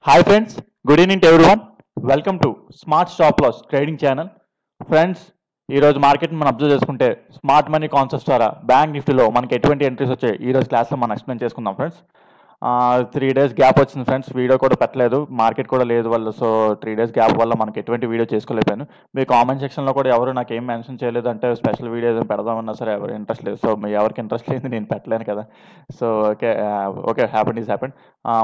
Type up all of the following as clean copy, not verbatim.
Hi friends, good evening to everyone. Welcome to smart stop loss trading channel. Friends, ఈరోజు మార్కెట్ని మనం observe చేసుకుంటే smart money concepts ద్వారా bank నిఫ్టీలో మనకి ఎటువంటి ఎంట్రీస్ వచ్చాయి ఈరోజు క్లాస్లో మనం ఎక్స్ప్లెయిన్ చేసుకుందాం ఫ్రెండ్స్. 3 days గ్యాప్ వచ్చింది ఫ్రెండ్స్, వీడియో కూడా పెట్టలేదు, మార్కెట్ కూడా లేదు వల్ల. సో 3 days గ్యాప్ వల్ల మనకి ఎటువంటి వీడియో చేసుకోలేకపోయాను. మీ కామెంట్ సెక్షన్లో కూడా ఎవరు నాకు ఏం మెన్షన్ చేయలేదు, అంటే స్పెషల్ వీడియో ఏదైనా పెడదామన్నా సరే ఎవరు ఇంట్రెస్ట్ లేదు. సో మీ ఎవరికి ఇంట్రెస్ట్ లేదు నేను పెట్టలేను కదా. So okay, okay, happen is happen.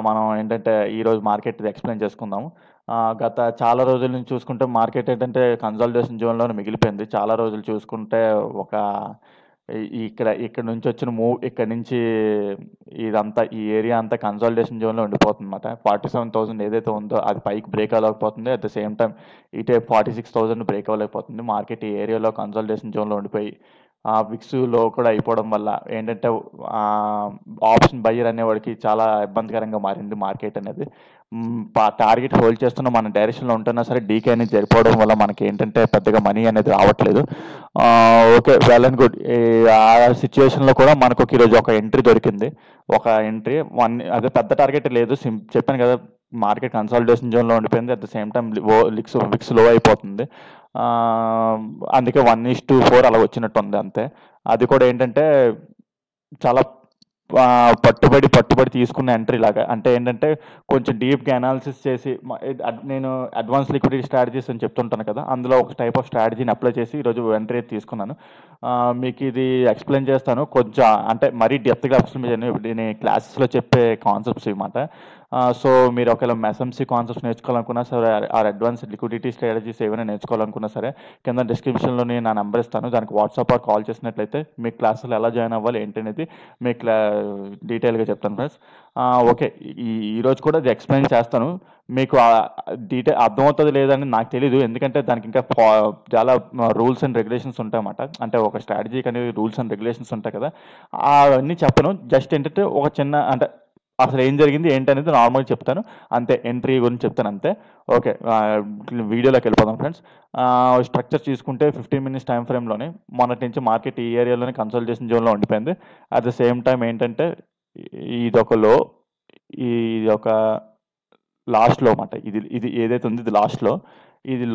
మనం ఏంటంటే ఈరోజు మార్కెట్ ఎక్స్ప్లెయిన్ చేసుకుందాము. గత చాలా రోజుల నుంచి చూసుకుంటే మార్కెట్ ఏంటంటే కన్సాలిడేషన్ జోన్లోనే మిగిలిపోయింది. చాలా రోజులు చూసుకుంటే ఒక ఇక్కడ నుంచి వచ్చిన ఇక్కడ నుంచి ఇదంతా ఈ ఏరియా అంతా కన్సాలిడేషన్ జోన్లో ఉండిపోతుంది అనమాట. 47,000 ఏదైతే ఉందో అది పైకి బ్రేక్ అవ్వలేకపోతుంది. అట్ ద సేమ్ టైం ఇటే 46,000 బ్రేక్ అవ్వలేకపోతుంది. మార్కెట్ ఈ ఏరియాలో కన్సాలిడేషన్ జోన్లో ఉండిపోయి విక్స్లో కూడా అయిపోవడం వల్ల ఏంటంటే ఆప్షన్ బయ్యర్ అనేవాడికి చాలా ఇబ్బందికరంగా మారింది మార్కెట్ అనేది. టార్గెట్ హోల్డ్ చేస్తున్న మన డైరెక్షన్లో ఉంటున్నా సరే డీకే అనేది జరిపోవడం వల్ల మనకి ఏంటంటే పెద్దగా మనీ అనేది రావట్లేదు. Okay, well and good. ఆ సిచ్యువేషన్లో కూడా మనకు ఈరోజు ఒక ఎంట్రీ దొరికింది. ఒక ఎంట్రీ అదే పెద్ద టార్గెట్ లేదు, చెప్పాను కదా, మార్కెట్ కన్సాలిడేషన్ జోన్లో ఉండిపోయింది. At the same time wicks లో అయిపోతుంది. అందుకే 1:4 అలా వచ్చినట్టు ఉంది అంతే. అది కూడా ఏంటంటే చాలా పట్టుబడి తీసుకున్న ఎంట్రీ లాగా. అంటే ఏంటంటే కొంచెం డీప్గా అనాలిసిస్ చేసి నేను అడ్వాన్స్ లిక్విడిటీ స్ట్రాటజీస్ అని చెప్తుంటాను కదా, అందులో ఒక టైప్ ఆఫ్ స్ట్రాటజీని అప్లై చేసి ఈరోజు ఎంట్రీ తీసుకున్నాను. మీకు ఇది ఎక్స్ప్లెయిన్ చేస్తాను కొంచెం, అంటే మరీ డెప్త్గా ఎక్స్ప్లెయిన్ చేయను, నేను క్లాసెస్లో చెప్పే కాన్సెప్ట్స్ ఇవ్వమాట. సో మీరు ఒకవేళ ఎస్ఎంసీ కాన్సెప్ట్స్ నేర్చుకోవాలనుకున్నా సరే, ఆర్ అడ్వాన్స్ లిక్విడిటీ స్ట్రాటజీస్ ఏమైనా నేర్చుకోవాలనుకున్నా సరే కింద డిస్క్రిప్షన్లో నేను నా నెంబర్ ఇస్తాను. దానికి వాట్సాప్ ఆర్ కాల్ చేసినట్లయితే మీ క్లాసులు ఎలా జాయిన్ అవ్వాలి ఏంటనేది మీకు డీటెయిల్గా చెప్తాను ఫ్రెండ్స్. ఓకే, ఈరోజు కూడా ఇది ఎక్స్ప్లెయిన్ చేస్తాను. మీకు డీటెయిల్ అర్థమవుతుంది లేదని నాకు తెలీదు, ఎందుకంటే దానికి ఇంకా చాలా రూల్స్ అండ్ రెగ్యులేషన్స్ ఉంటాయన్నమాట. అంటే ఒక స్ట్రాటజీకి అనేది రూల్స్ అండ్ రెగ్యులేషన్స్ ఉంటాయి కదా, అవన్నీ చెప్పను. జస్ట్ ఏంటంటే ఒక చిన్న, అంటే అసలు ఏం జరిగింది ఏంటనేది నార్మల్గా చెప్తాను అంతే, ఎంట్రీ గురించి చెప్తాను అంతే. ఓకే, వీడియోలోకి వెళ్ళిపోదాం ఫ్రెండ్స్. స్ట్రక్చర్ తీసుకుంటే 15 minutes టైం ఫ్రేమ్లోనే మొన్నటి నుంచి మార్కెట్ ఈ ఏరియాలోనే కన్సల్టేషన్ జోన్లో ఉండిపోయింది. అట్ ద సేమ్ టైం ఏంటంటే ఇదొక లో, ఇది ఒక లాస్ట్లో అన్నమాట. ఇది ఇది ఏదైతే ఉంది ఇది లాస్ట్లో, ఇది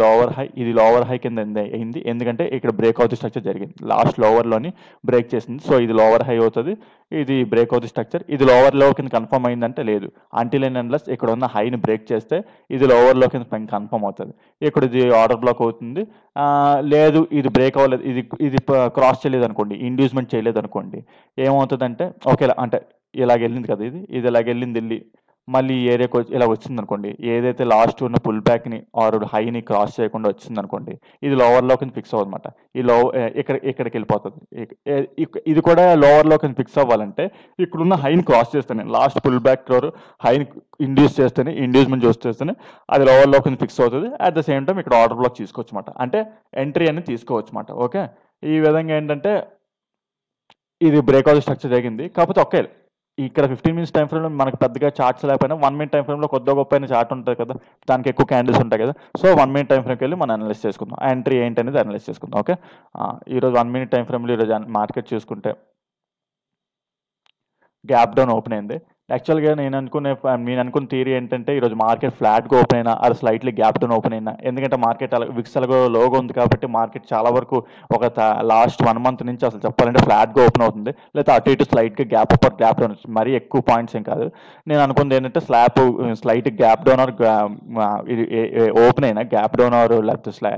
లోవర్ హై కింద అయింది, ఎందుకంటే ఇక్కడ బ్రేక్అవుట్ స్ట్రక్చర్ జరిగింది. లాస్ట్ లోవర్లోని బ్రేక్ చేసింది. సో ఇది లోవర్ హై అవుతుంది, ఇది బ్రేక్అవుట్ స్ట్రక్చర్. ఇది లోవర్లో కింద కన్ఫర్మ్ అయిందంటే లేదు, అంటిల్ అండ్ అన్లెస్ ఇక్కడ ఉన్న హైని బ్రేక్ చేస్తే ఇది లోవర్లో కింద కన్ఫర్మ్ అవుతుంది. ఇక్కడ ఇది ఆర్డర్ బ్లాక్ అవుతుంది. లేదు, ఇది బ్రేక్ అవ్వలేదు, ఇది క్రాస్ చేయలేదు అనుకోండి, ఇండ్యూస్మెంట్ చేయలేదు అనుకోండి, ఏమవుతుందంటే ఒకేలా అంటే ఇలాగ వెళ్ళింది కదా, ఇది ఇలాగ వెళ్ళి మళ్ళీ ఈ ఏరియాకి ఇలా వచ్చింది అనుకోండి, ఏదైతే లాస్ట్ ఉన్న పుల్ బ్యాక్ని ఆర్ హైని క్రాస్ చేయకుండా వచ్చింది అనుకోండి, ఇది లోవర్లోకి ఫిక్స్ అవ్వదన్నమాట. ఈ ఇక్కడికి వెళ్ళిపోతుంది. ఇది కూడా లోవర్లోకి ఫిక్స్ అవ్వాలంటే ఇక్కడున్న హైని క్రాస్ చేస్తేనే, లాస్ట్ పుల్ బ్యాక్ హైని ఇండ్యూస్మెంట్ చేస్తేనే అది లోవర్లోకి ఫిక్స్ అవుతుంది. అట్ ద సేమ్ టైం ఇక్కడ ఆర్డర్ బ్లాక్ తీసుకోవచ్చు అనమాట, అంటే ఎంట్రీ అనేది తీసుకోవచ్చు అనమాట. ఓకే, ఈ విధంగా ఏంటంటే ఇది బ్రేక్అవుట్ స్ట్రక్చర్ జరిగింది. కాకపోతే ఒకే ఇక్కడ 15 minutes టైం ఫ్రేమ్లో మనకు పెద్దగా చార్ట్స్ లేకపోయినా 1 minute టైం ఫ్రేమ్లో కొద్దిగా గొప్ప చార్ట్ ఉంటుంది కదా, దానికి ఎక్కువ క్యాండిల్స్ ఉంటాయి కదా. సో 1 minute టైం ఫ్రేమ్కి వెళ్ళి మనం అనలైజ్ చేసుకుందాం, ఎంట్రీ ఏంటి అనేది అనలైజ్ చేసుకుందాం. ఓకే, ఈరోజు 1 minute టైం ఫ్రేమ్లో ఈరోజు మార్కెట్ చూసుకుంటే గ్యాప్ డౌన్ ఓపెన్ అయింది. యాక్చువల్గా నేను అనుకున్న థియరీ ఏంటంటే ఈరోజు మార్కెట్ ఫ్లాట్గా ఓపెన్ అయినా అది స్లైట్లీ గ్యాప్ డౌన్ ఓపెన్ అయినా, ఎందుకంటే మార్కెట్ విక్స్ అలాగో లోగా ఉంది కాబట్టి మార్కెట్ చాలా వరకు ఒక లాస్ట్ 1 month నుంచి అసలు చెప్పాలంటే ఫ్లాట్గా ఓపెన్ అవుతుంది, లేదా అటు ఇటు స్లైట్గా gap up or gap down, మరీ ఎక్కువ పాయింట్స్ ఏం కాదు. నేను అనుకుంది ఏంటంటే స్లైట్ గ్యాప్ డౌన్ ఆర్ ఇది ఓపెన్ అయినా గ్యాప్ డౌన్ ఆర్ లేకపోతే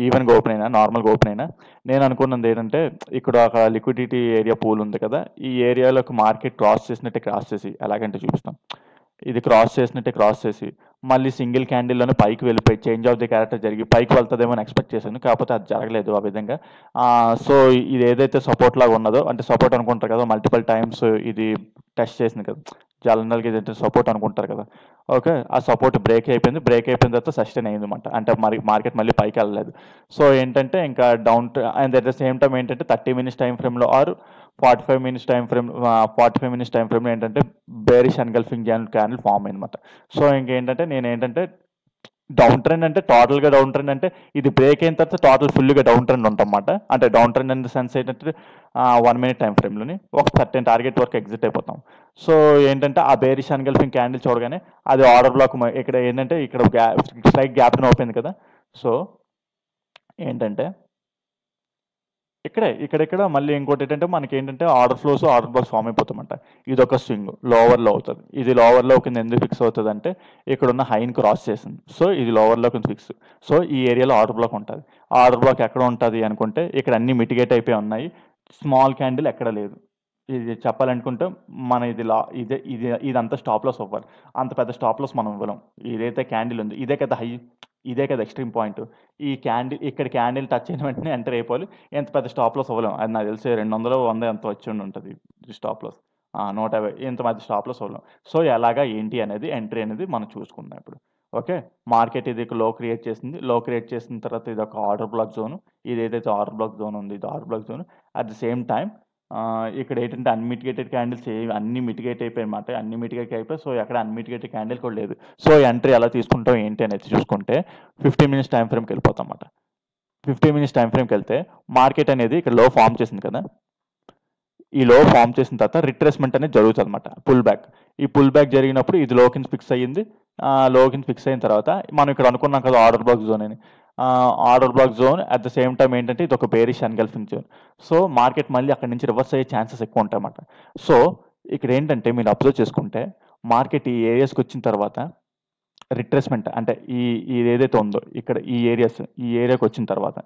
ఈవెన్గా ఓపెన్ అయినా నార్మల్గా ఓపెన్ అయినా, నేను అనుకున్నది ఏంటంటే ఇక్కడ ఒక లిక్విడిటీ ఏరియా పూల్ ఉంది కదా, ఈ ఏరియాలోకి మార్కెట్ క్రాస్ చేసి ఎలాగంటే చూపిస్తాం, ఇది క్రాస్ చేసి మళ్ళీ సింగిల్ క్యాండిల్లోనే పైకి వెళ్ళిపోయి చేంజ్ ఆఫ్ ది క్యారెక్టర్ జరిగి పైకి వెళ్తుందేమో అని ఎక్స్పెక్ట్ చేశాను, కాకపోతే అది జరగలేదు ఆ విధంగా. సో ఇది ఏదైతే సపోర్ట్ లాగా ఉన్నదో, అంటే సపోర్ట్ అనుకుంటారు కదా, మల్టిపుల్ టైమ్స్ ఇది టెస్ట్ చేసింది కదా, జనరల్గా ఇది సపోర్ట్ అనుకుంటారు కదా. ఓకే, ఆ సపోర్ట్ బ్రేక్ అయిపోయిన తర్వాత సస్టైన్ అయింది అనమాట, అంటే మరి మార్కెట్ మళ్ళీ పైకి వెళ్ళలేదు. సో ఏంటంటే ఇంకా down and at the same time ఏంటంటే 30 minutes టైం ఫ్రేమ్లో ఆర్ 45 minutes టైం ఫ్రేమ్లో ఏంటంటే బేరిష్ ఎన్గల్ఫింగ్ క్యాండిల్ ఫామ్ అయిందన్నమాట. సో ఇంకేంటంటే నేను డౌన్ ట్రెండ్ అంటే టోటల్గా డౌన్ ట్రెండ్ అంటే ఇది బ్రేక్ అయిన తర్వాత టోటల్ ఫుల్గా డౌన్ ట్రెండ్ ఉంటామన్నమాట. అంటే డౌన్ ట్రెండ్ అనే సెన్స్ ఏంటంటే 1 minute టైం ఫ్రేమ్లోని ఒక సర్టెన్ టార్గెట్ వరకు ఎగ్జిట్ అయిపోతాం. సో ఏంటంటే ఆ బేరిష్ అన్గల్ఫింగ్ క్యాండిల్ చూడగానే అది ఆర్డర్ బ్లాక్ ఇక్కడ ఏంటంటే ఇక్కడ స్ట్రైక్ గ్యాప్ ఓపెన్ కదా. సో ఏంటంటే ఇక్కడ మళ్ళీ ఇంకోటి ఏంటంటే మనకి ఏంటంటే order flows order blocks form అయిపోతామంట. ఇది ఒక స్వింగ్ లోవర్లో అవుతుంది. ఇది లోవర్లో కింద ఎందుకు ఫిక్స్ అవుతుంది అంటే ఇక్కడ ఉన్న హైని క్రాస్ చేసింది. సో ఇది లోవర్లో కింద ఫిక్స్. సో ఈ ఏరియాలో ఆర్డర్ బ్లాక్ ఉంటుంది. ఆర్డర్ బ్లాక్ ఎక్కడ ఉంటుంది అనుకుంటే ఇక్కడ అన్ని మిటిగేట్ అయిపోయి ఉన్నాయి. స్మాల్ క్యాండిల్ ఎక్కడ లేదు. ఇది చెప్పాలనుకుంటే మన ఇది ఇదంతా స్టాప్ లాస్ అవ్వాలి. అంత పెద్ద స్టాప్ లాస్ మనం ఇవ్వలేం. ఇదైతే క్యాండిల్ ఉంది ఇదే కదా హై, ఇదే కదా ఎక్స్ట్రీమ్ పాయింట్. ఈ క్యాండిల్ ఇక్కడ క్యాండిల్ టచ్ అయిన వెంటనే ఎంటర్ అయిపోవాలి. ఎంత పెద్ద స్టాప్ లాస్ అవ్వలేం. అది నాకు తెలిసి 200 100 ఎంత వచ్చి ఉంటుంది స్టాప్ లాస్. 150 ఇంత మధ్య స్టాప్ లాస్ అవ్వలేం. సో ఎలాగా ఏంటి అనేది ఎంట్రీ అనేది మనం చూసుకుందాం ఇప్పుడు. ఓకే, మార్కెట్ ఇది లో క్రియేట్ చేసింది. లో క్రియేట్ చేసిన తర్వాత ఇది ఒక ఆర్డర్ బ్లాక్ జోన్. ఇది ఏదైతే ఆర్డర్ బ్లాక్ జోన్ ఉంది ఇది order black zone. At the same time ఇక్కడ ఏంటంటే అన్మిటిగేటెడ్ క్యాండిల్స్ అన్ని మిటిగేట్ అయిపోయి అనమాట. అన్ని మిటిగేట్ అయిపోయి సో ఎక్కడ అన్మిటిగేటెడ్ క్యాండిల్ కూడా లేదు. సో ఎంట్రీ ఎలా తీసుకుంటాం ఏంటి అనేది చూసుకుంటే 15 minutes టైం ఫ్రేమ్కి వెళ్ళిపోతాం అన్నమాట. 15 minutes టైం ఫ్రేమ్కి వెళ్తే మార్కెట్ అనేది ఇక్కడ లో ఫామ్ చేసింది కదా. ఈ లో ఫామ్ చేసిన తర్వాత రిట్రేస్మెంట్ అనేది జరుగుతుంది అనమాట. Pull back. ఈ పుల్ బ్యాక్ జరిగినప్పుడు ఇది లో కింద ఫిక్స్ అయ్యింది. లో కింద ఫిక్స్ అయిన తర్వాత మనం ఇక్కడ అనుకున్నాం కదా ఆర్డర్ బ్లాక్ జోన్ అని. Order black zone at the same time ఏంటంటే ఇది ఒక బేరిష్ అన్గల్ఫింగ్ జోన్. సో మార్కెట్ మళ్ళీ అక్కడి నుంచి రివర్స్ అయ్యే ఛాన్సెస్ ఎక్కువ ఉంటాయి అన్నమాట. సో ఇక్కడ ఏంటంటే మీరు అబ్జర్వ్ చేసుకుంటే మార్కెట్ ఈ ఏరియాస్కి వచ్చిన తర్వాత రిట్రేస్మెంట్ అంటే ఇది ఏదైతే ఉందో ఇక్కడ ఈ ఏరియాకి వచ్చిన తర్వాత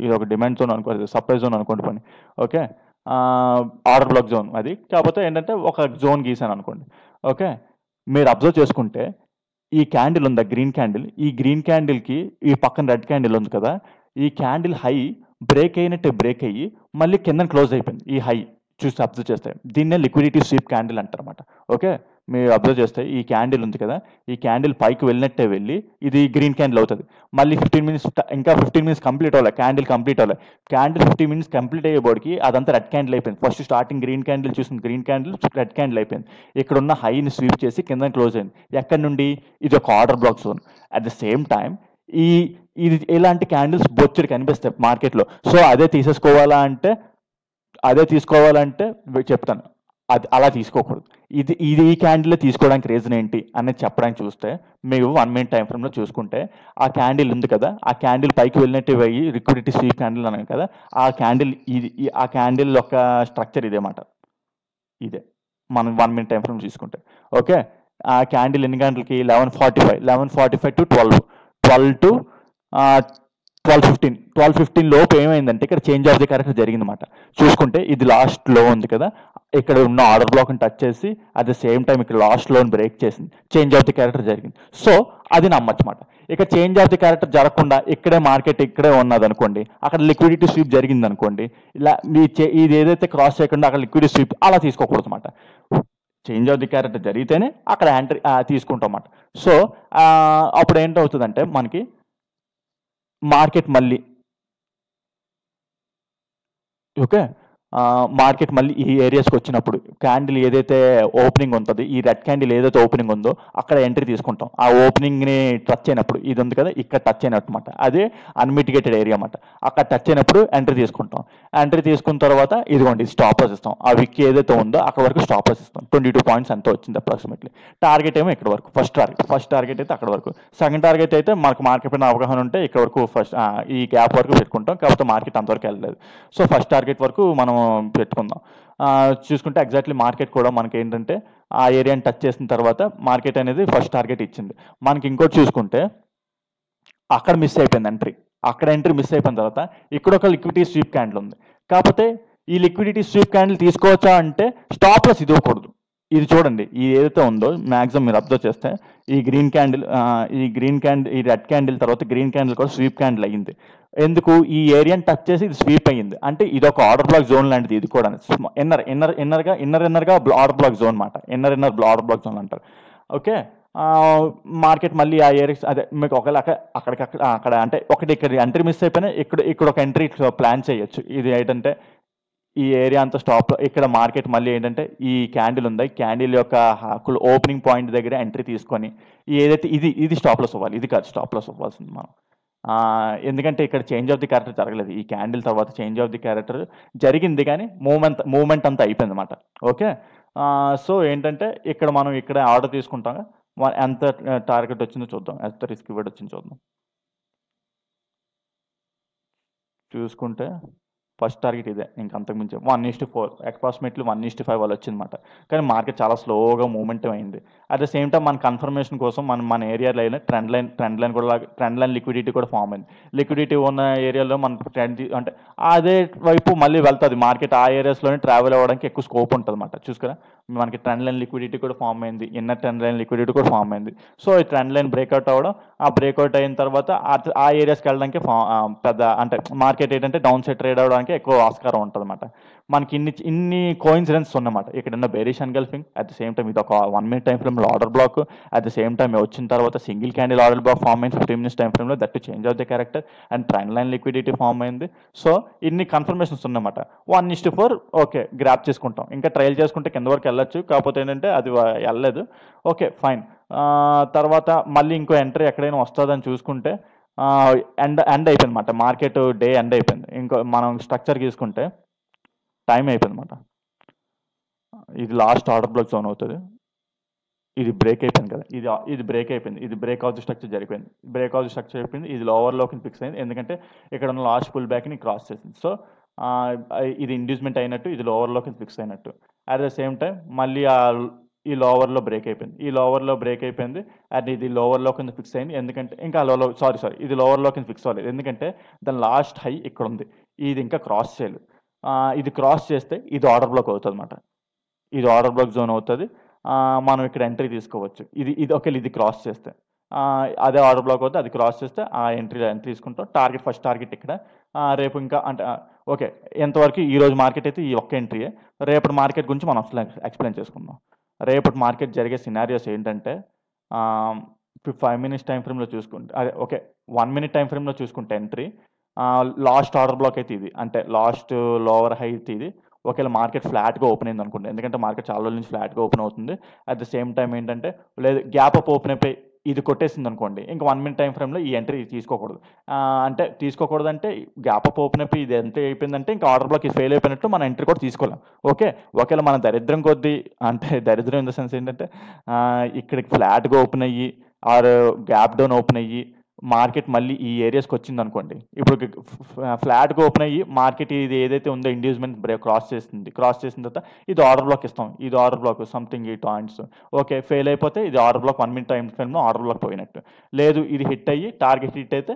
ఇది ఒక డిమాండ్ జోన్ అనుకోండి, సప్లై జోన్ అనుకోండి పని. ఓకే, ఆర్డర్ బ్లాక్ జోన్ అది. కాకపోతే ఏంటంటే ఒక జోన్ గీసాను అనుకోండి. ఓకే, మీరు అబ్జర్వ్ చేసుకుంటే ఈ క్యాండిల్ ఉందా గ్రీన్ క్యాండిల్, ఈ గ్రీన్ క్యాండిల్కి ఈ పక్కన రెడ్ క్యాండిల్ ఉంది కదా. ఈ క్యాండిల్ హై బ్రేక్ అయినట్టే బ్రేక్ అయ్యి మళ్ళీ కింద క్లోజ్ అయిపోయింది. ఈ హై చూసి అబ్జర్వ్ చేస్తే దీన్నే లిక్విడిటీ స్వీప్ క్యాండిల్ అంటారన్నమాట. ఓకే, మీరు అబ్జర్వ్ చేస్తే ఈ క్యాండిల్ ఉంది కదా, ఈ క్యాండిల్ పైకి వెళ్ళినట్టే వెళ్ళి ఇది గ్రీన్ క్యాండిల్ అవుతుంది. మళ్ళీ 15 minutes ఇంకా 15 minutes కంప్లీట్ అవ్వాలి. క్యాండిల్ కంప్లీట్ అవ్వాలి. క్యాండిల్ 15 minutes కంప్లీట్ అయ్యేబోడికి అదంతా రెడ్ క్యాండిల్ అయిపోయింది. ఫస్ట్ స్టార్టింగ్ గ్రీన్ క్యాండిల్ చూసిన గ్రీన్ క్యాండిల్ రెడ్ క్యాండిల్ అయిపోయింది. ఇక్కడ ఉన్న హైని స్వీప్ చేసి కింద క్లోజ్ అయింది. ఎక్కడి నుండి ఇది ఒక order black zone. At the same time ఇది ఇలాంటి క్యాండిల్స్ బొచ్చుడు కనిపిస్తాయి మార్కెట్లో. సో అదే తీసుకోవాలంటే చెప్తాను. అది అలా తీసుకోకూడదు. ఈ క్యాండిల్ తీసుకోవడానికి రీజన్ ఏంటి అనేది చెప్పడానికి చూస్తే మీరు 1 minute టైం ఫ్రేమ్లో చూసుకుంటే ఆ క్యాండిల్ ఉంది కదా, ఆ క్యాండిల్ పైకి వెళ్ళినట్టు పోయి లిక్విడిటీ స్వీప్ క్యాండిల్ అన్నాను కదా. ఆ క్యాండిల్ యొక్క స్ట్రక్చర్ ఇదేమాట. ఇదే మనం 1 minute టైం ఫ్రేమ్ తీసుకుంటే. ఓకే, ఆ క్యాండిల్ ఎన్ని గంటలకి 11:45 to 12 to 12:15 లోపు ఏమైందంటే ఇక్కడ చేంజ్ ఆఫ్ ది క్యారెక్టర్ జరిగిందన్నమాట. చూసుకుంటే ఇది లాస్ట్ లో ఉంది కదా, ఇక్కడ ఉన్న ఆర్డర్ బ్లాక్ టచ్ చేసి అట్ ద సేమ్ టైం ఇక్కడ లాస్ట్ లోన్ బ్రేక్ చేసింది. చేంజ్ ఆఫ్ ది క్యారెక్టర్ జరిగింది. సో అది నమ్మచ్చు మాట. ఇక చేంజ్ ఆఫ్ ది క్యారెక్టర్ జరగకుండా ఇక్కడే మార్కెట్ ఇక్కడే ఉన్నది అనుకోండి, అక్కడ లిక్విడిటీ స్వీప్ జరిగింది అనుకోండి, ఇలా ఇది ఏదైతే క్రాస్ చేయకుండా అక్కడ లిక్విడిటీ స్వీప్ అలా తీసుకోకూడదు అన్నమాట. చేంజ్ ఆఫ్ ది క్యారెక్టర్ జరిగితేనే అక్కడ ఎంట్రీ తీసుకుంటాం అన్నమాట. సో అప్పుడు ఏంటవుతుందంటే మనకి మార్కెట్ మళ్ళీ ఓకే మార్కెట్ మళ్ళీ ఈ ఏరియాస్కి వచ్చినప్పుడు క్యాండిల్ ఏదైతే ఓపెనింగ్ ఉంటుంది, ఈ రెడ్ క్యాండిల్ ఏదైతే ఓపెనింగ్ ఉందో అక్కడ ఎంట్రీ తీసుకుంటాం. ఆ ఓపెనింగ్ని టచ్ అయినప్పుడు ఇది ఉంది కదా, ఇక్కడ టచ్ అయినట్టు అనమాట. అదే అన్మిటిగేటెడ్ ఏరియా అన్నమాట. అక్కడ టచ్ అయినప్పుడు ఎంట్రీ తీసుకుంటాం. ఎంట్రీ తీసుకున్న తర్వాత ఇదిగోండి స్టాపర్స్ ఇస్తాం. ఆ విక్ ఏదైతే ఉందో అక్కడ వరకు స్టాపర్స్ ఇస్తాం. 22 points ఎంతో వచ్చింది అప్రాక్సిమేట్లీ. టార్గెట్ ఏమో ఇక్కడ వరకు. ఫస్ట్ టార్గెట్ అయితే అక్కడ వరకు. సెకండ్ టార్గెట్ అయితే మనకు మార్కెట్ పైన అవగాహన ఉంటే ఇక్కడ వరకు ఈ గ్యాప్ వరకు పెట్టుకుంటాం. కాకపోతే మార్కెట్ అంతవరకు వెళ్ళలేదు. సో ఫస్ట్ టార్గెట్ వరకు మనం పెట్టుకుందాం. చూసుకుంటే ఎగ్జాక్ట్లీ మార్కెట్ కూడా మనకి ఏంటంటే ఆ ఏరియాని టచ్ చేసిన తర్వాత మార్కెట్ అనేది ఫస్ట్ టార్గెట్ ఇచ్చింది. మనకి ఇంకోటి చూసుకుంటే అక్కడ మిస్ అయిపోయింది ఎంట్రీ. అక్కడ ఎంట్రీ మిస్ అయిపోయిన తర్వాత ఇక్కడ ఒక లిక్విడిటీ స్వీప్ క్యాండిల్ ఉంది. కాకపోతే ఈ లిక్విడిటీ స్వీప్ క్యాండిల్ తీసుకోవచ్చా అంటే స్టాప్ లాస్ ఇవ్వకూడదు. ఇది చూడండి, ఈ ఏదైతే ఉందో మ్యాక్సిమం మీరు అబ్జర్వ్ చేస్తే ఈ రెడ్ క్యాండిల్ తర్వాత గ్రీన్ క్యాండిల్ కూడా స్వీప్ క్యాండిల్ అయ్యింది. ఎందుకు? ఈ ఏరియాని టచ్ చేసి ఇది స్వీప్ అయ్యింది. అంటే ఇది ఒక ఆర్డర్ బ్లాక్ జోన్ లాంటిది. ఇది కూడా ఇన్నర్గా ఆర్డర్ బ్లాక్ జోన్ అనమాట. ఇన్నర్ ఆర్డర్ బ్లాక్ జోన్ అంటారు. ఓకే, మార్కెట్ మళ్ళీ ఆ ఏరియా అదే మీకు ఒకవేళ అక్కడ అంటే ఒకటి ఇక్కడ ఎంట్రీ మిస్ అయిపోయినా ఇక్కడ ఒక ఎంట్రీ ప్లాన్ చేయొచ్చు. ఇది ఏంటంటే ఈ ఏరియా అంతా స్టాప్. ఇక్కడ మార్కెట్ మళ్ళీ ఏంటంటే ఈ క్యాండిల్ ఉంది, క్యాండిల్ యొక్క ఓపెనింగ్ పాయింట్ దగ్గర ఎంట్రీ తీసుకొని ఏదైతే ఇది స్టాప్ లాస్ అవ్వాలి, ఇది కాదు స్టాప్ లాస్ అవ్వాల్సింది మనం. ఎందుకంటే ఇక్కడ చేంజ్ ఆఫ్ ది క్యారెక్టర్ జరగలేదు. ఈ క్యాండిల్ తర్వాత చేంజ్ ఆఫ్ ది క్యారెక్టర్ జరిగింది, కానీ మూమెంట్ అంతా అయిపోయింది అనమాట. ఓకే, సో ఏంటంటే ఇక్కడ మనం ఇక్కడ ఆర్డర్ తీసుకుంటాం. ఎంత టార్గెట్ వచ్చిందో చూద్దాం, ఎంత రిస్క్ ఇవ్వడ్ వచ్చిందో చూద్దాం. చూసుకుంటే ఫస్ట్ టార్గెట్ ఇదే, ఇంక అంతకుమించి 1:4 అప్రాక్సిమేట్లీ 1:5 వాళ్ళు వచ్చిందన్నమాట. కానీ మార్కెట్ చాలా స్లోగా మూమెంటం అయింది. అట్ ద సేమ్ టైం మన కన్ఫర్మేషన్ కోసం మన ఏరియాలో అయినా ట్రెండ్ లైన్ లిక్విడిటీ కూడా ఫామ్ అయింది. లిక్విడిటీ ఉన్న ఏరియాలో మన ట్రెండ్ అంటే అదే వైపు మళ్ళీ వెళ్తుంది మార్కెట్. ఆ ఏరియాస్లోనే ట్రావెల్ అవ్వడానికి ఎక్కువ స్కోప్ ఉంటుంది అన్నమాట. చూసుకురా, మనకి ట్రెండ్ లైన్ లిక్విడిటీ కూడా ఫామ్ అయింది, ఇన్నర్ ట్రెండ్ లైన్ లిక్విడిటీ కూడా ఫామ్ అయింది. సో ఈ ట్రెండ్ లైన్ బ్రేక్అవుట్ అవ్వడం, ఆ బ్రేక్అవుట్ అయిన తర్వాత ఆ ఏరియాస్కి వెళ్ళడానికి పెద్ద అంటే మార్కెట్ ఏంటంటే డౌన్ సైడ్ ట్రేడ్ అవ్వడానికి ఎక్కువ ఆస్కారం ఉంటుంది అనమాట. మనకి ఇన్ని కోయిన్సిడెన్స్ ఉన్నమాట. ఇక్కడ bearish engulfing, at the same time ఇది ఒక 1 minute టైం ఫ్రేమ్లో order block, at the same time వచ్చిన తర్వాత single candle order block form అయింది 15 minutes టైం ఫ్రేమ్లో, that change of the character and trend line liquidity form అయింది. So ఇన్ని confirmations ఉన్నమాట. 1:4 ఓకే గ్రాప్ చేసుకుంటాం, ఇంకా ట్రయల్ చేసుకుంటే కింద వరకు వెళ్ళొచ్చు, కాకపోతే ఏంటంటే అది వెళ్ళలేదు. Okay fine. తర్వాత మళ్ళీ ఇంకో ఎంట్రీ ఎక్కడైనా వస్తుందని చూసుకుంటే ఎండ్ అయిపోయింది అనమాట. మార్కెట్ డే ఎండ్ అయిపోయింది. ఇంకో మనం స్ట్రక్చర్ తీసుకుంటే టైం అయిపోయింది అనమాట. ఇది లాస్ట్ ఆర్డర్ బ్లాక్ జోన్ అవుతుంది. ఇది బ్రేక్ అయిపోయింది కదా, ఇది బ్రేక్ అయిపోయింది. ఇది బ్రేక్ ఆఫ్ ది స్ట్రక్చర్ జరిగిపోయింది. బ్రేక్ ఆఫ్ ది స్ట్రక్చర్ అయిపోయింది. ఇది లోవర్లోకి ఫిక్స్ అయింది, ఎందుకంటే ఇక్కడ ఉన్న లాస్ట్ పుల్ బ్యాక్ని క్రాస్ చేసింది. సో ఇది ఇండ్యూస్మెంట్ అయినట్టు, ఇది లోవర్లోకి ఫిక్స్ అయినట్టు. అట్ ద సేమ్ టైం మళ్ళీ ఈ లోవర్లో బ్రేక్ అయిపోయింది. ఈ లోవర్లో బ్రేక్ అయిపోయింది అండ్ ఇది లోవర్లో కింద ఫిక్స్ అయింది, ఎందుకంటే ఇంకా సారీ ఇది లోవర్లో కింద ఫిక్స్ అవ్వలేదు, ఎందుకంటే దాని లాస్ట్ హై ఇక్కడ ఉంది. ఇది ఇంకా క్రాస్ చేయలేదు. ఇది క్రాస్ చేస్తే ఇది ఆర్డర్ బ్లాక్ అవుతుంది అనమాట. ఇది ఆర్డర్ బ్లాక్ జోన్ అవుతుంది. మనం ఇక్కడ ఎంట్రీ తీసుకోవచ్చు. ఇది క్రాస్ చేస్తే అదే ఆర్డర్ బ్లాక్ అవుతుంది. అది క్రాస్ చేస్తే ఆ ఎంట్రీ తీసుకుంటాం. ఫస్ట్ టార్గెట్ ఇక్కడ. రేపు ఇంకా అంటే ఓకే, ఎంతవరకు ఈరోజు మార్కెట్ అయితే ఈ ఒక్క ఎంట్రీయే. రేపటి మార్కెట్ గురించి మనం ఎక్స్ప్లెయిన్ చేసుకుందాం. రేపటి మార్కెట్ జరిగే సినారియోస్ ఏంటంటే 5 minutes టైం ఫ్రేమ్లో చూసుకుంటే అదే ఓకే 1 minute టైం ఫ్రేమ్లో చూసుకుంటే ఎంట్రీ లాస్ట్ ఆర్డర్ బ్లాక్ అయితే ఇది, అంటే లాస్ట్ లోవర్ హై అయితే ఇది. ఒకవేళ మార్కెట్ ఫ్లాట్గా ఓపెన్ అయింది అనుకోండి, ఎందుకంటే మార్కెట్ చాలా రోజుల నుంచి ఫ్లాట్గా ఓపెన్ అవుతుంది. అట్ ద సేమ్ టైం ఏంటంటే లేదు గ్యాప్ అప్ ఓపెన్ అయిపోయి ఇది కొట్టేసింది అనుకోండి, ఇంకా 1 minute టైం ఫ్రేమ్లో ఈ ఎంట్రీ తీసుకోకూడదు. అంటే తీసుకోకూడదు అంటే గ్యాప్ అప్ ఓపెన్ అయిపోయి ఇది ఎంట్రీ అయిపోయిందంటే ఇంకా ఆర్డర్ బ్లాక్ ఫెయిల్ అయిపోయినట్టు మన ఎంట్రీ కూడా తీసుకోలేం. ఓకే, ఒకవేళ మన దరిద్రం కొద్దీ, అంటే దరిద్రం ఇన్ ద సెన్స్ ఏంటంటే ఇక్కడికి ఫ్లాట్గా ఓపెన్ అయ్యి ఆర్ గ్యాప్ డౌన్ ఓపెన్ అయ్యి మార్కెట్ మళ్ళీ ఈ ఏరియాస్కి వచ్చింది అనుకోండి, ఇప్పుడు ఫ్లాట్గా ఓపెన్ అయ్యి మార్కెట్ ఇది ఏదైతే ఉందో ఇండ్యూస్మెంట్ బ్రేక్ క్రాస్ చేసిన తర్వాత ఇది ఆర్డర్ బ్లాక్ ఇస్తాం. ఇది order black something 8 points. Okay fail అయిపోతే ఇది ఆర్డర్ బ్లాక్ 1 minute టైం ఫ్రేమ్లో ఆర్డర్ బ్లాక్ పోయినట్టు. లేదు ఇది హిట్ అయ్యి టార్గెట్ హిట్ అయితే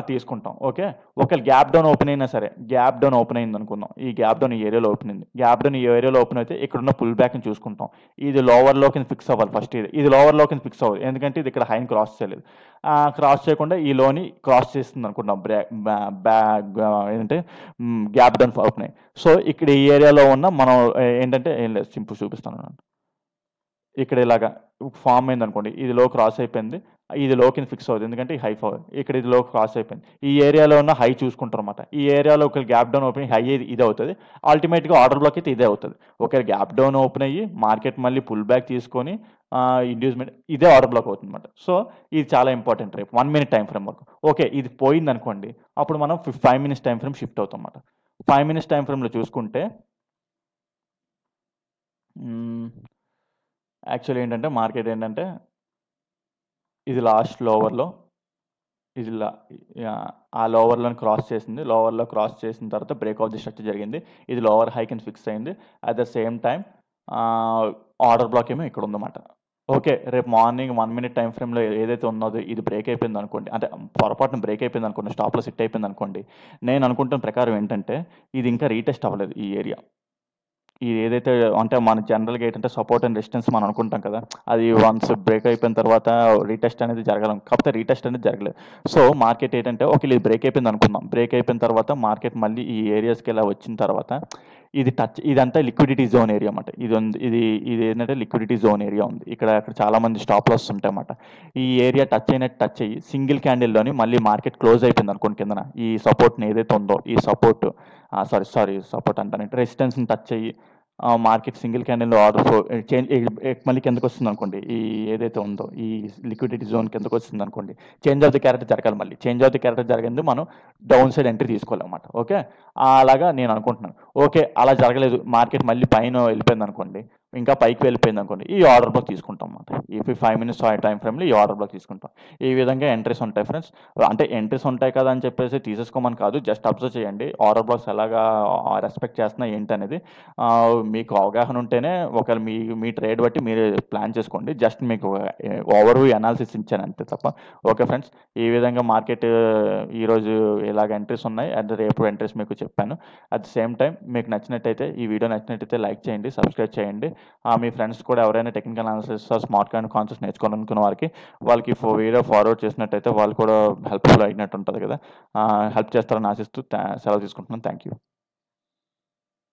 తీసుకుంటాం. ఓకే, ఒకవేళ గ్యాప్ డౌన్ ఓపెన్ అయినా సరే, గ్యాప్ డౌన్ ఓపెన్ అయింది అనుకుందాం, ఈ గ్యాప్ డౌన్ ఈ ఏరియాలో ఓపెన్ అయింది. గ్యాప్ డౌన్ ఈ ఏరియాలో ఓపెన్ అయితే ఇక్కడ ఉన్న పుల్ బ్యాక్ని చూసుకుంటాం. ఇది లోవర్లోకి ఫిక్స్ అవ్వాలి ఫస్ట్. ఇది లోవర్లోకి ఫిక్స్ అవ్వాలి, ఎందుకంటే ఇది ఇక్కడ హైని క్రాస్ చేయలేదు. క్రాస్ చేయకుండా ఈ లోని క్రాస్ చేస్తుంది అనుకుంటాం. ఏంటంటే గ్యాప్ డౌన్ ఓపెన్ అయ్యి. సో ఇక్కడ ఈ ఏరియాలో ఉన్న మనం ఏంటంటే ఏం లేదు, సింపుల్ చూపిస్తాను. ఇక్కడ ఇలాగా ఫామ్ అయింది అనుకోండి, ఇది లో క్రాస్ అయిపోయింది, ఇది లోకి ఫిక్స్ అవుతుంది, ఎందుకంటే ఈ హై ఫార్ ఇక్కడ ఇది లో క్రాస్ అయిపోయింది. ఈ ఏరియాలో ఉన్న హై చూసుకుంటారు అనమాట. ఈ ఏరియాలో ఒక గ్యాప్ డౌన్ ఓపెన్ హై ఇది అవుతుంది, అల్టిమేట్గా ఆర్డర్ బ్లాక్ అయితే ఇదే అవుతుంది. ఒకవేళ గ్యాప్ డౌన్ ఓపెన్ అయ్యి మార్కెట్ మళ్ళీ పుల్ బ్యాక్ తీసుకొని ఇండ్యూస్మెంట్ ఇదే ఆర్డర్ బ్లాక్ అవుతుంది అనమాట. సో ఇది చాలా ఇంపార్టెంట్ రేపు 1 minute టైం ఫ్రేమ్ వరకు. ఓకే, ఇది పోయింది అనుకోండి, అప్పుడు మనం 5 minutes టైం ఫ్రేమ్ షిఫ్ట్ అవుతాం అన్నమాట. 5 minutes టైం ఫ్రేమ్లో చూసుకుంటే యాక్చువల్లీ ఏంటంటే మార్కెట్ ఏంటంటే ఇది లాస్ట్ లోవర్లో ఇది ఆ లోవర్లో క్రాస్ చేసింది. లోవర్లో క్రాస్ చేసిన తర్వాత బ్రేక్ ఆఫ్ ది స్ట్రక్చర్ జరిగింది. ఇది లోవర్ హై కింద ఫిక్స్ అయింది. At the same time order black ఏమో ఇక్కడ ఉందన్నమాట. ఓకే, రేపు మార్నింగ్ 1 minute టైం ఫ్రేమ్లో ఏదైతే ఉన్నదో ఇది బ్రేక్ అయిపోయింది అనుకోండి, అంటే పొరపాటున బ్రేక్ అయిపోయింది అనుకోండి, స్టాప్లో సెట్ అయిపోయింది అనుకోండి, నేను అనుకుంటున్న ప్రకారం ఏంటంటే ఇది ఇంకా రీటెస్ట్ అవ్వలేదు. ఈ ఏరియా ఇది ఏదైతే అంటే మన జనరల్గా ఏంటంటే సపోర్ట్ అండ్ రెసిస్టెన్స్ మనం అనుకుంటాం కదా, అది వన్స్ బ్రేక్ అయిపోయిన తర్వాత రీటెస్ట్ అనేది జరగలం, కాకపోతే రీటెస్ట్ అనేది జరగలేదు. సో మార్కెట్ ఏంటంటే ఓకే ఇది బ్రేక్ అయిపోయింది అనుకుందాం. బ్రేక్ అయిపోయిన తర్వాత మార్కెట్ మళ్ళీ ఈ ఏరియాస్కి ఇలా వచ్చిన తర్వాత ఇదంతా లిక్విడిటీ జోన్ ఏరియా అన్నమాట. ఇది ఏంటంటే లిక్విడిటీ జోన్ ఏరియా ఉంది. ఇక్కడ చాలా మంది స్టాప్ లాస్ ఉంటాయన్నమాట. ఈ ఏరియా టచ్ అయ్యి సింగిల్ క్యాండిల్‌లోని మళ్ళీ మార్కెట్ క్లోజ్ అయిపోయింది అనుకోండి కిందన. ఈ సపోర్ట్‌ని ఏదైతే ఉందో ఈ సపోర్ట్ సపోర్ట్ అంటానంటే రెసిస్టెన్స్‌ని టచ్ అయ్యి మార్కెట్ సింగిల్ క్యాండిల్‌లో ఆర్డర్ ఫ్లో చేంజ్ మళ్ళీ కిందకొస్తుందనుకోండి. ఏదైతే ఉందో ఈ లిక్విడిటీ జోన్ కిందకొచ్చిందనుకోండి. చేంజ్ ఆఫ్ ది క్యారెక్టర్ జరగాలి మళ్ళీ. చేంజ్ ఆఫ్ ది క్యారెక్టర్ జరిగింది మనం డౌన్ సైడ్ ఎంట్రీ తీసుకోవాలన్నమాట. ఓకే. అలాగా నేను అనుకుంటున్నాను. ఓకే. అలా జరగలేదు. మార్కెట్ మళ్ళీ పైన వెళ్ళిపోయిందనుకోండి. ఇంకా పైకి వెళ్ళిపోయిందనుకోండి. ఈ ఆర్డర్ బ్లాక్ తీసుకుంటాం అన్నమాట. ఈ 5 మినిట్స్ టైమ్ ఫ్రేమ్‌లో ఈ ఆర్డర్ బ్లాక్ తీసుకుంటాం. ఈ విధంగా ఎంట్రీస్ ఉంటాయి ఫ్రెండ్స్. అంటే ఎంట్రీస్ ఉంటాయి కదా అని చెప్పేసి తీసేసుకోమని కాదు. జస్ట్ అబ్జర్వ్ చేయండి. ఆర్డర్ బ్లాక్స్ ఎలాగా రెస్పెక్ట్ చేస్తున్నాయి ఏంటనేది. మీకు అవగాహన ఉంటేనే ఒకవేళ మీ ట్రేడ్ బట్టి మీరే ప్లాన్ చేసుకోండి. జస్ట్ మీకు ఓవర్‌వ్యూ అనాలిసిస్ ఇచ్చాను అంతే తప్ప. Okay friends. ఈ విధంగా మార్కెట్ ఈరోజు ఇలాగ ఎంట్రీస్ ఉన్నాయి. అండ్ రేపు ఎంట్రీస్ మీకు చెప్పాను. అట్ ది సేమ్ టైమ్ మీకు నచ్చినట్టయితే ఈ వీడియో నచ్చినట్టయితే లైక్ చేయండి, సబ్స్క్రైబ్ చేయండి. మీ ఫ్రెండ్స్ కూడా ఎవరైనా టెక్నికల్ అనాలిసిస్ స్మార్ట్ కాన్సెప్ట్స్ నేర్చుకోవాలనుకున్న వాళ్ళకి వీడియో ఫార్వర్డ్ చేసినట్టయితే వాళ్ళు కూడా హెల్ప్‌ఫుల్ అయినట్టు ఉంటుంది కదా. హెల్ప్ చేస్తారని ఆశిస్తూ సెలవు తీసుకుంటున్నాను. Thank you.